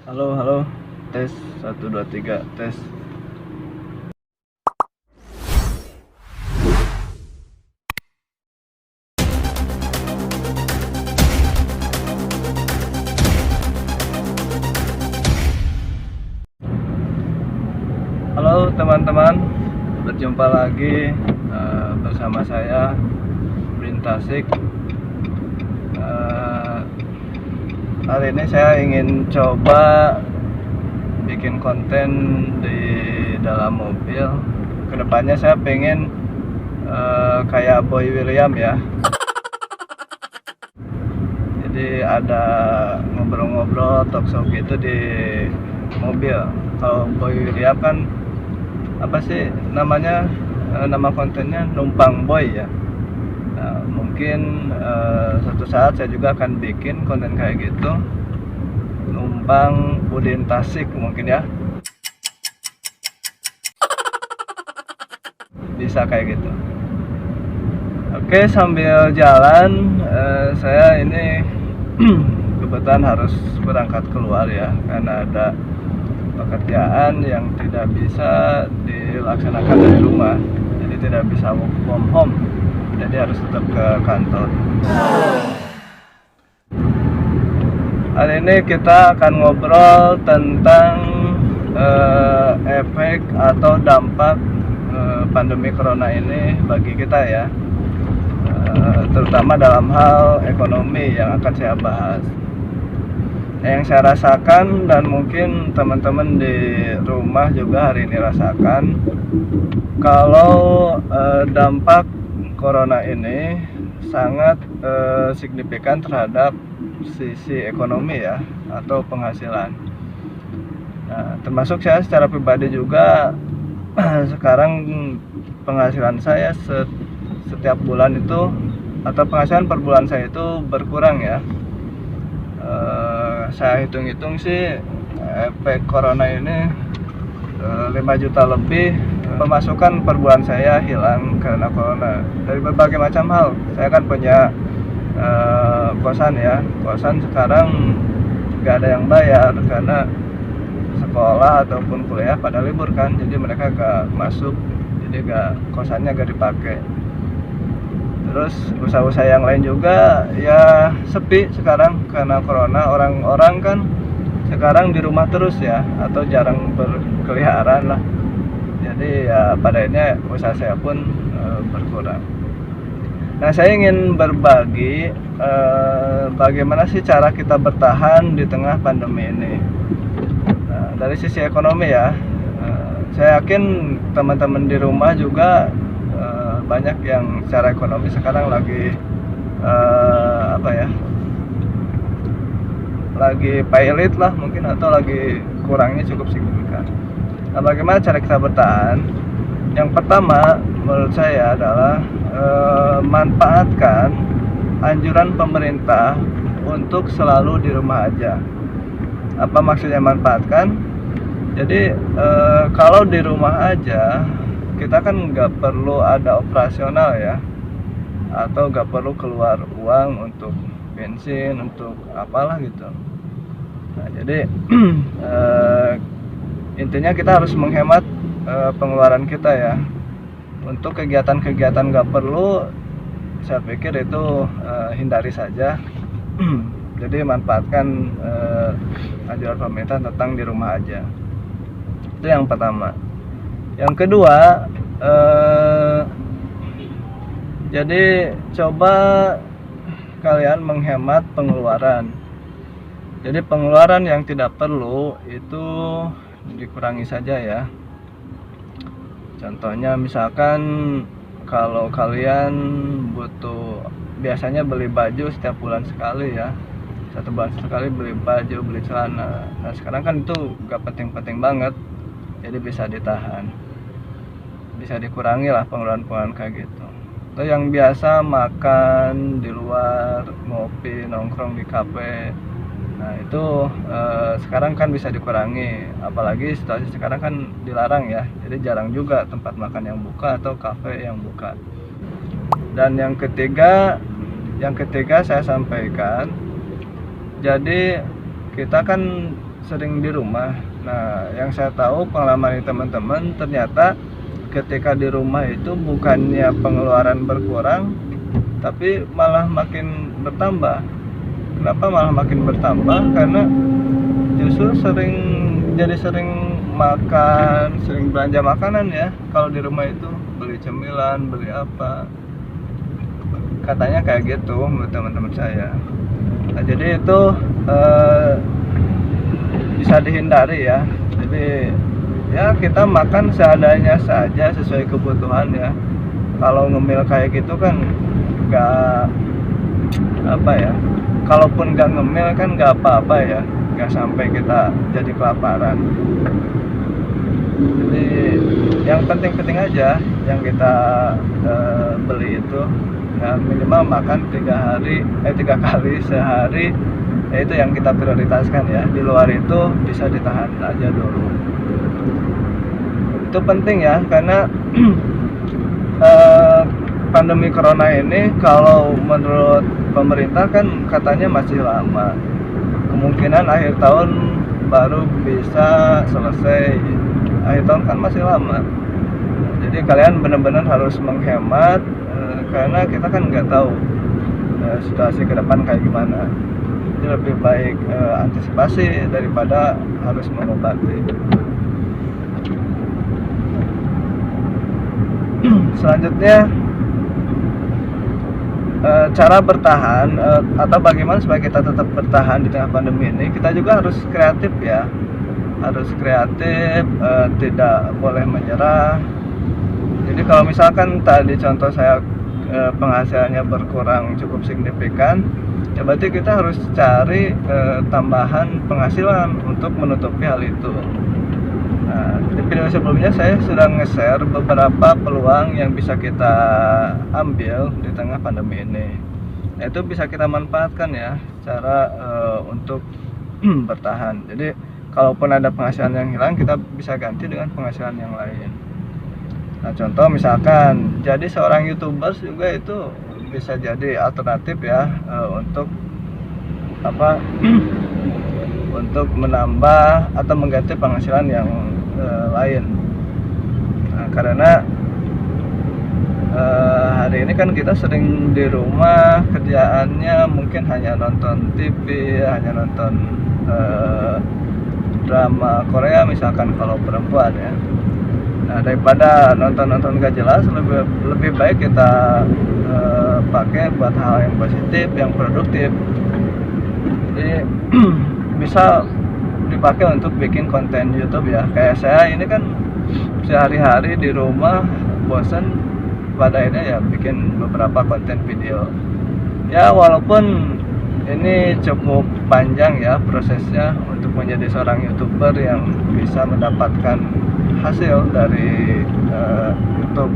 Halo, halo. Tes 1 2 3 tes. Halo teman-teman, berjumpa lagi bersama saya Brin Tasik. Hari ini saya ingin coba bikin konten di dalam mobil. Kedepannya saya pengen kayak Boy William ya. Jadi ada ngobrol-ngobrol talk show gitu di mobil. Kalau Boy William kan apa sih namanya, nama kontennya numpang boy ya. Nah, mungkin suatu saat saya juga akan bikin konten kayak gitu, numpang Udin Tasik mungkin ya, bisa kayak gitu. Oke, sambil jalan saya ini kebetulan harus berangkat keluar ya, karena ada pekerjaan yang tidak bisa dilaksanakan dari rumah, jadi tidak bisa work from home, jadi harus tetap ke kantor. Hari ini kita akan ngobrol tentang efek atau dampak pandemi corona ini bagi kita ya, terutama dalam hal ekonomi yang akan saya bahas. Yang saya rasakan dan mungkin teman-teman di rumah juga hari ini rasakan, kalau dampak corona ini sangat signifikan terhadap sisi ekonomi ya, atau penghasilan. Nah, termasuk saya secara pribadi juga sekarang penghasilan saya setiap bulan itu, atau penghasilan per bulan saya itu berkurang ya. Saya hitung-hitung sih efek corona ini 5 juta lebih pemasukan per bulan saya hilang karena corona, dari berbagai macam hal. Saya kan punya kosan ya, kosan sekarang nggak ada yang bayar karena sekolah ataupun kuliah pada libur kan, jadi mereka nggak masuk, jadi kosannya nggak dipakai. Terus usaha-usaha yang lain juga ya sepi sekarang karena corona. Orang-orang kan sekarang di rumah terus ya, atau jarang berkeliaran lah, jadi ya pada akhirnya usaha saya pun berkurang. Nah, saya ingin berbagi bagaimana sih cara kita bertahan di tengah pandemi ini. Nah, dari sisi ekonomi ya, saya yakin teman-teman di rumah juga banyak yang secara ekonomi sekarang lagi apa ya, lagi pilot lah mungkin, atau lagi kurangnya cukup signifikan. Nah, bagaimana cara kita bertahan? Yang pertama menurut saya adalah manfaatkan anjuran pemerintah untuk selalu di rumah aja. Apa maksudnya manfaatkan? Jadi kalau di rumah aja, kita kan nggak perlu ada operasional ya, atau nggak perlu keluar uang untuk bensin, untuk apalah gitu. Nah, jadi intinya kita harus menghemat pengeluaran kita ya. Untuk kegiatan-kegiatan nggak perlu, saya pikir itu hindari saja. Jadi manfaatkan anjuran pemerintah tentang di rumah aja. Itu yang pertama. Yang kedua, jadi coba kalian menghemat pengeluaran. Jadi pengeluaran yang tidak perlu itu dikurangi saja ya. Contohnya misalkan kalau kalian butuh, biasanya beli baju setiap bulan sekali ya, 1 bulan sekali beli baju, beli celana. Nah, sekarang kan itu gak penting-penting banget, jadi bisa ditahan, bisa dikurangi lah pengeluaran-pengeluaran kayak gitu. Atau yang biasa makan di luar, ngopi, nongkrong di kafe, nah itu sekarang kan bisa dikurangi. Apalagi situasi sekarang kan dilarang ya, jadi jarang juga tempat makan yang buka atau kafe yang buka. Dan yang ketiga saya sampaikan, jadi kita kan sering di rumah. Nah, yang saya tahu pengalaman dari teman-teman, ternyata ketika di rumah itu bukannya pengeluaran berkurang, tapi malah makin bertambah. Kenapa malah makin bertambah? Karena justru sering makan, sering belanja makanan ya. Kalau di rumah itu beli cemilan, beli apa, katanya kayak gitu menurut teman-teman saya. Nah, jadi itu bisa dihindari ya. Jadi ya kita makan seadanya saja sesuai kebutuhan ya. Kalau ngemil kayak gitu kan nggak apa ya. Kalaupun nggak ngemil kan nggak apa-apa ya. Nggak sampai kita jadi kelaparan. Jadi yang penting-penting aja yang kita beli itu ya minimal makan 3 kali sehari, ya itu yang kita prioritaskan ya. Di luar itu bisa ditahan aja dulu, itu penting ya, karena pandemi corona ini kalau menurut pemerintah kan katanya masih lama, kemungkinan akhir tahun baru bisa selesai. Akhir tahun kan masih lama, jadi kalian benar-benar harus menghemat, karena kita kan nggak tahu situasi ke depan kayak gimana. Jadi lebih baik antisipasi daripada harus mengobati. Selanjutnya cara bertahan atau bagaimana supaya kita tetap bertahan di tengah pandemi ini, kita juga harus kreatif ya. Harus kreatif, tidak boleh menyerah. Jadi kalau misalkan tadi contoh saya penghasilannya berkurang cukup signifikan, ya berarti kita harus cari tambahan penghasilan untuk menutupi hal itu. Nah, di video sebelumnya saya sudah nge-share beberapa peluang yang bisa kita ambil di tengah pandemi ini. Nah, itu bisa kita manfaatkan ya, cara untuk bertahan. Jadi kalaupun ada penghasilan yang hilang, kita bisa ganti dengan penghasilan yang lain. Nah, contoh misalkan jadi seorang YouTuber juga itu bisa jadi alternatif ya, untuk apa? Untuk menambah atau mengganti penghasilan yang lain. Nah, karena hari ini kan kita sering di rumah, kerjaannya mungkin hanya nonton TV, hanya nonton drama Korea misalkan kalau perempuan ya. Nah, daripada nonton gak jelas, lebih baik kita pakai buat hal yang positif, yang produktif. Jadi bisa dipakai untuk bikin konten YouTube ya. Kayak saya ini kan sehari-hari di rumah bosan, pada akhirnya ya bikin beberapa konten video. Ya walaupun ini cukup panjang ya prosesnya untuk menjadi seorang YouTuber yang bisa mendapatkan hasil dari YouTube,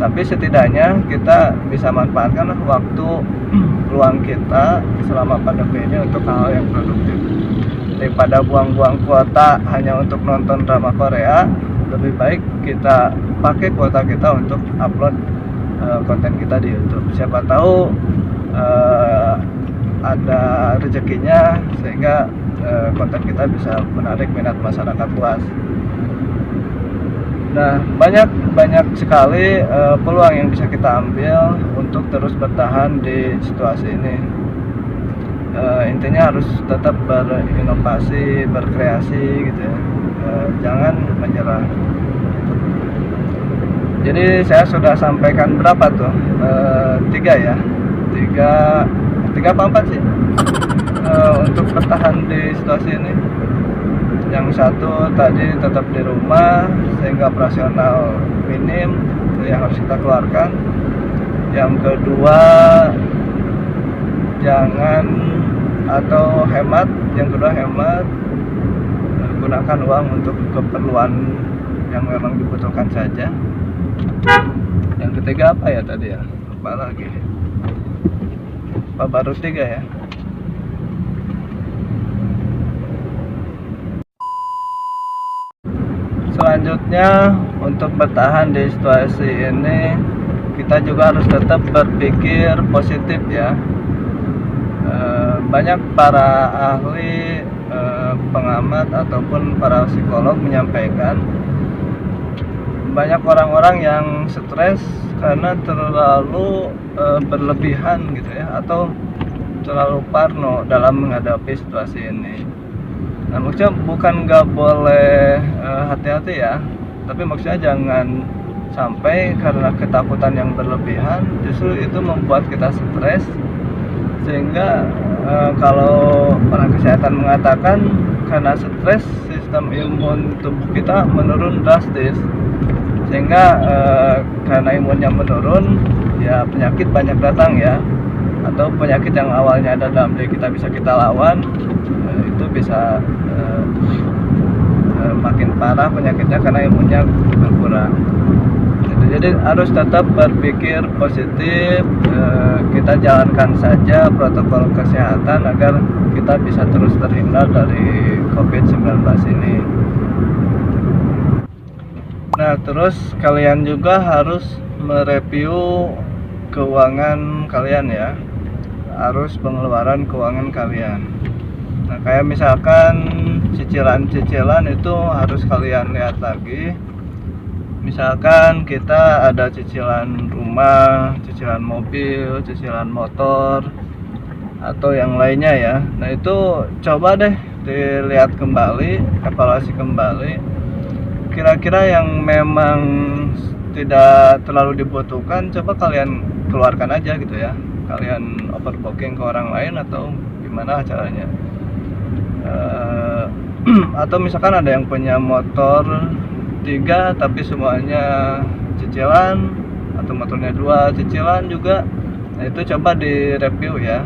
tapi setidaknya kita bisa manfaatkan waktu luang kita selama pandemi ini untuk hal yang produktif. Daripada buang-buang kuota hanya untuk nonton drama Korea, lebih baik kita pakai kuota kita untuk upload konten kita di YouTube. Siapa tahu ada rezekinya sehingga konten kita bisa menarik minat masyarakat luas. Nah, banyak sekali peluang yang bisa kita ambil untuk terus bertahan di situasi ini. Intinya harus tetap berinovasi, berkreasi gitu ya. Jangan menyerah. Jadi saya sudah sampaikan berapa tuh? 3 ya. 3 apa 4 sih? Untuk bertahan di situasi ini. Yang satu tadi tetap di rumah sehingga operasional minim yang harus kita keluarkan. Yang kedua jangan atau hemat. Yang kedua hemat, gunakan uang untuk keperluan yang memang dibutuhkan saja. Yang ketiga apa ya tadi ya? Lupa lagi. Apa baru 3 ya? Selanjutnya untuk bertahan di situasi ini, kita juga harus tetap berpikir positif ya. banyak para ahli, pengamat ataupun para psikolog menyampaikan banyak orang-orang yang stres karena terlalu berlebihan gitu ya, atau terlalu parno dalam menghadapi situasi ini. Nah, maksudnya bukan nggak boleh hati-hati ya, tapi maksudnya jangan sampai karena ketakutan yang berlebihan justru itu membuat kita stres, sehingga kalau orang kesehatan mengatakan karena stres sistem imun tubuh kita menurun drastis, sehingga karena imunnya menurun ya penyakit banyak datang ya, atau penyakit yang awalnya ada dalam diri kita bisa kita lawan, itu bisa makin parah penyakitnya karena imunnya berkurang. Jadi harus tetap berpikir positif, kita jalankan saja protokol kesehatan agar kita bisa terus terhindar dari COVID-19 ini. Nah, terus kalian juga harus mereview keuangan kalian ya, harus pengeluaran keuangan kalian. Nah, kayak misalkan cicilan-cicilan itu harus kalian lihat lagi. Misalkan kita ada cicilan rumah, cicilan mobil, cicilan motor, atau yang lainnya ya. Nah, itu coba deh dilihat kembali, evaluasi kembali. Kira-kira yang memang tidak terlalu dibutuhkan, coba kalian keluarkan aja gitu ya. Kalian overbooking ke orang lain atau gimana caranya. Atau misalkan ada yang punya motor 3 tapi semuanya cicilan, atau motornya 2 cicilan juga. Nah, itu coba direview ya.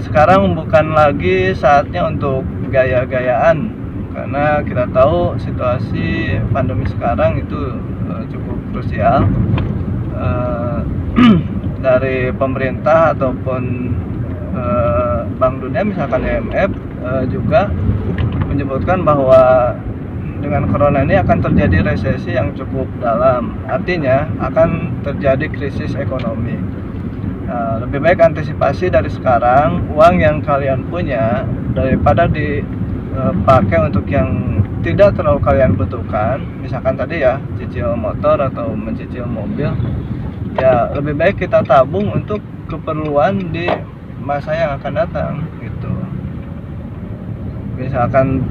Sekarang bukan lagi saatnya untuk gaya-gayaan, karena kita tahu situasi pandemi sekarang itu cukup krusial. Dari pemerintah ataupun Bank Dunia, misalkan IMF, juga menyebutkan bahwa dengan corona ini akan terjadi resesi yang cukup dalam, artinya akan terjadi krisis ekonomi. Nah, lebih baik antisipasi dari sekarang. Uang yang kalian punya daripada dipakai untuk yang tidak terlalu kalian butuhkan, misalkan tadi ya cicil motor atau mencicil mobil, ya lebih baik kita tabung untuk keperluan di masa yang akan datang gitu. Misalkan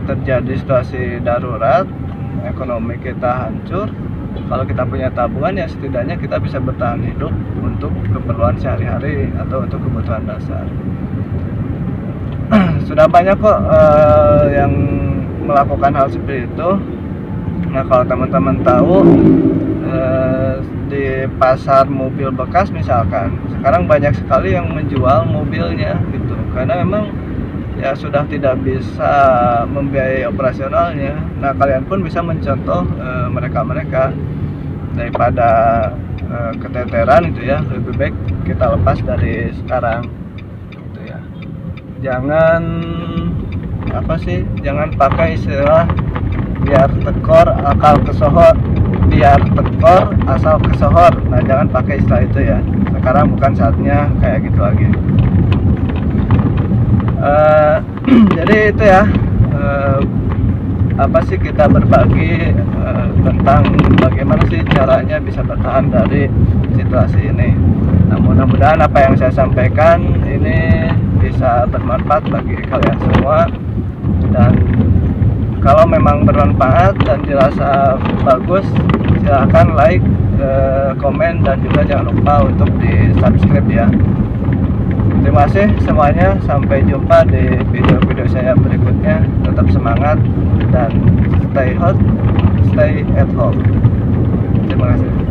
terjadi situasi darurat, ekonomi kita hancur, kalau kita punya tabungan ya setidaknya kita bisa bertahan hidup untuk keperluan sehari-hari atau untuk kebutuhan dasar. Sudah banyak kok yang melakukan hal seperti itu. Nah, kalau teman-teman tahu, di pasar mobil bekas misalkan, sekarang banyak sekali yang menjual mobilnya gitu, karena memang ya sudah tidak bisa membiayai operasionalnya. Nah, kalian pun bisa mencontoh mereka-mereka. Daripada keteteran itu ya, lebih baik kita lepas dari sekarang gitu ya. Jangan jangan pakai istilah biar tekor akal kesohor, biar tekor asal kesohor. Nah, jangan pakai istilah itu ya. Sekarang bukan saatnya kayak gitu lagi. Jadi itu ya, kita berbagi tentang bagaimana sih caranya bisa bertahan dari situasi ini. Nah, mudah-mudahan apa yang saya sampaikan ini bisa bermanfaat bagi kalian semua, dan kalau memang bermanfaat dan dirasa bagus, silahkan like, komen, dan juga jangan lupa untuk di subscribe ya. Terima kasih semuanya, sampai jumpa di video-video saya berikutnya. Tetap semangat dan stay hot, stay at home. Terima kasih.